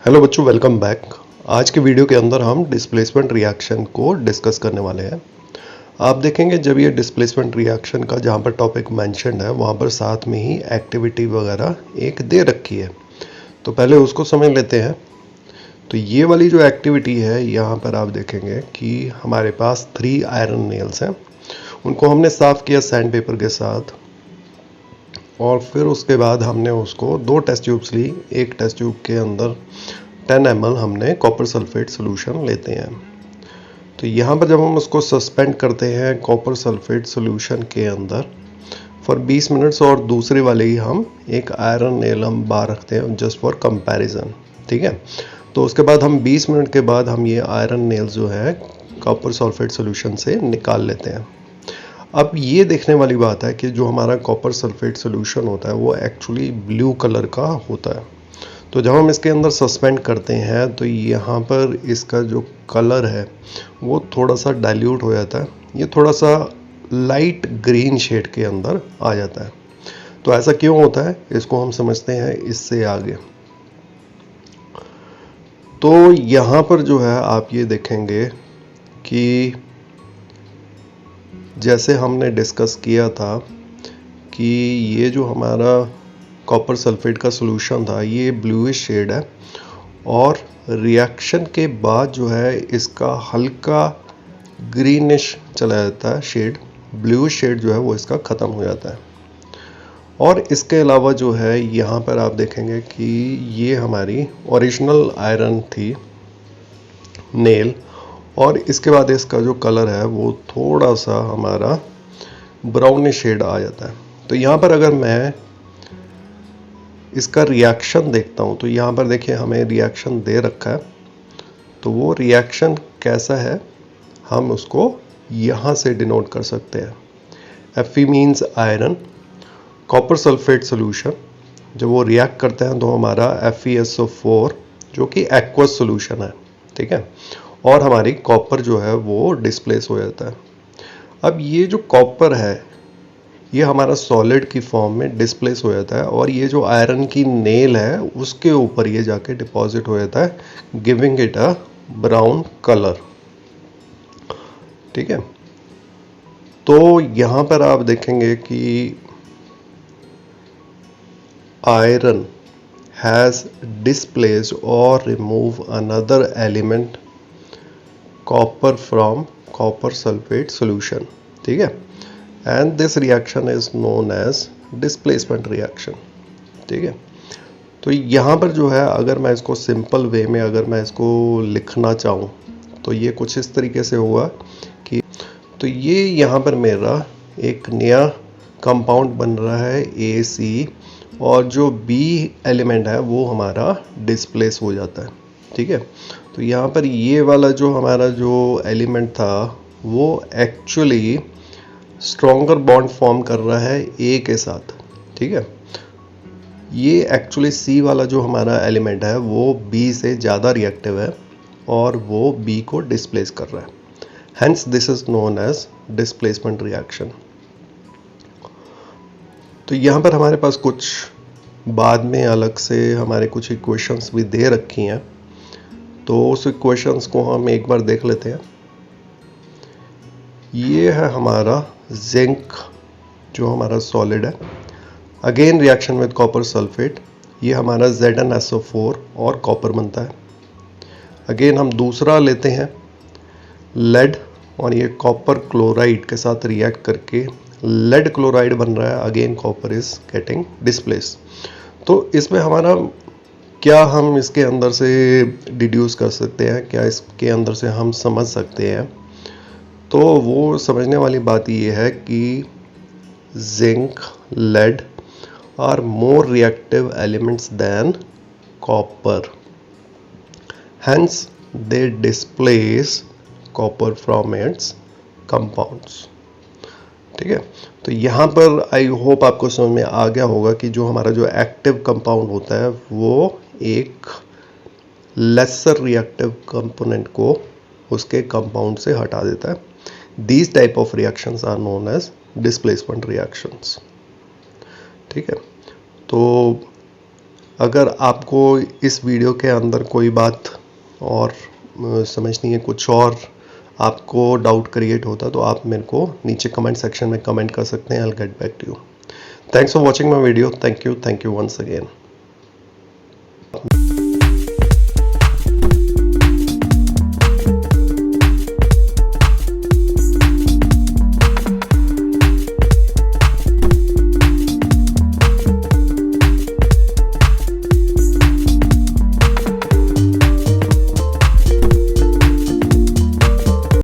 Hello बच्चों, welcome back. आज के वीडियो के अंदर हम डिस्प्लेसमेंट रिएक्शन को डिस्कस करने वाले हैं। आप देखेंगे जब ये डिस्प्लेसमेंट रिएक्शन का जहाँ पर टॉपिक मेंशन्ड है वहाँ पर साथ में ही एक्टिविटी वगैरह एक दे रखी है, तो पहले उसको समझ लेते हैं। तो ये वाली जो एक्टिविटी है यहाँ पर आप देखेंगे कि हमारे पास 3 आयरन नेल्स हैं। उनको हमने साफ़ किया सैंड पेपर के साथ और फिर उसके बाद हमने उसको 2 टेस्ट ट्यूब्स ली। एक टेस्ट ट्यूब के अंदर 10 ml हमने कॉपर सल्फेट सोल्यूशन लेते हैं। तो यहाँ पर जब हम उसको सस्पेंड करते हैं कॉपर सल्फेट सोल्यूशन के अंदर फॉर 20 मिनट्स और दूसरे वाले ही हम एक आयरन नेल हम बाहर रखते हैं जस्ट फॉर कंपैरिजन, ठीक है। तो उसके बाद हम 20 मिनट के बाद हम ये आयरन नेल जो है कॉपर सल्फेट सोल्यूशन से निकाल लेते हैं। अब ये देखने वाली बात है कि जो हमारा कॉपर सल्फेट सोल्यूशन होता है वो एक्चुअली ब्लू कलर का होता है। तो जब हम इसके अंदर सस्पेंड करते हैं तो यहाँ पर इसका जो कलर है वो थोड़ा सा डाइल्यूट हो जाता है, ये थोड़ा सा लाइट ग्रीन शेड के अंदर आ जाता है। तो ऐसा क्यों होता है इसको हम समझते हैं इससे आगे। तो यहाँ पर जो है आप ये देखेंगे कि जैसे हमने डिस्कस किया था कि ये जो हमारा कॉपर सल्फेट का सॉल्यूशन था ये ब्लूइश शेड है और रिएक्शन के बाद जो है इसका हल्का ग्रीनिश चला जाता है शेड, ब्लूइश शेड जो है वो इसका ख़त्म हो जाता है। और इसके अलावा जो है यहाँ पर आप देखेंगे कि ये हमारी ओरिजिनल आयरन थी नेल और इसके बाद इसका जो कलर है वो थोड़ा सा हमारा ब्राउनिश शेड आ जाता है। तो यहाँ पर अगर मैं इसका रिएक्शन देखता हूँ तो यहाँ पर देखिए हमें रिएक्शन दे रखा है। तो वो रिएक्शन कैसा है हम उसको यहाँ से डिनोट कर सकते हैं। Fe means iron, copper sulphate solution जब वो रिएक्ट करते हैं तो हमारा FeSO4 जो कि एक्वस सोल्यूशन है, ठीक है, और हमारी कॉपर जो है वो डिस्प्लेस हो जाता है। अब ये जो कॉपर है ये हमारा सॉलिड की फॉर्म में डिस्प्लेस हो जाता है और ये जो आयरन की नेल है उसके ऊपर ये जाके डिपॉजिट हो जाता है, giving it a brown colour, ठीक है। तो यहाँ पर आप देखेंगे कि आयरन हैज डिस्प्लेस्ड और remove another element copper from copper sulphate solution, ठीक है, and this reaction is known as displacement reaction, ठीक है। तो यहाँ पर जो है अगर मैं इसको सिंपल वे में अगर मैं इसको लिखना चाहूँ तो ये कुछ इस तरीके से होगा कि तो ये यहाँ पर मेरा एक नया कंपाउंड बन रहा है AC और जो B एलिमेंट है वो हमारा डिस्प्लेस हो जाता है, ठीक है। तो यहाँ पर ये वाला जो हमारा जो एलिमेंट था वो एक्चुअली स्ट्रॉन्गर बॉन्ड फॉर्म कर रहा है A के साथ, ठीक है। ये एक्चुअली C वाला जो हमारा एलिमेंट है वो B से ज़्यादा रिएक्टिव है और वो B को डिस्प्लेस कर रहा है, hence this is known as displacement reaction. तो यहाँ पर हमारे पास कुछ बाद में अलग से हमारे कुछ इक्वेशंस भी दे रखी हैं, तो उस इक्वेशंस को हम एक बार देख लेते हैं। ये है हमारा जिंक जो हमारा सॉलिड है, again reaction with copper sulphate, ये हमारा ZnSO4 और कॉपर बनता है। अगेन हम दूसरा लेते हैं लेड और ये कॉपर क्लोराइड के साथ रिएक्ट करके लेड क्लोराइड बन रहा है, again copper is getting displace. तो इसमें हमारा क्या हम इसके अंदर से डिड्यूस कर सकते हैं, क्या इसके अंदर से हम समझ सकते हैं, तो वो समझने वाली बात ये है कि zinc lead are more reactive elements than copper, hence they displace copper from its compounds, ठीक है। तो यहाँ पर आई होप आपको समझ में आ गया होगा कि जो हमारा जो एक्टिव कंपाउंड होता है वो एक लेसर रिएक्टिव कंपोनेंट को उसके कंपाउंड से हटा देता है। These type of reactions are known as displacement reactions, ठीक है। तो अगर आपको इस वीडियो के अंदर कोई बात और समझनी है, कुछ और आपको डाउट क्रिएट होता, तो आप मेरे को नीचे कमेंट सेक्शन में कमेंट कर सकते हैं। I will get back to you. Thanks for watching my video. Thank you once again.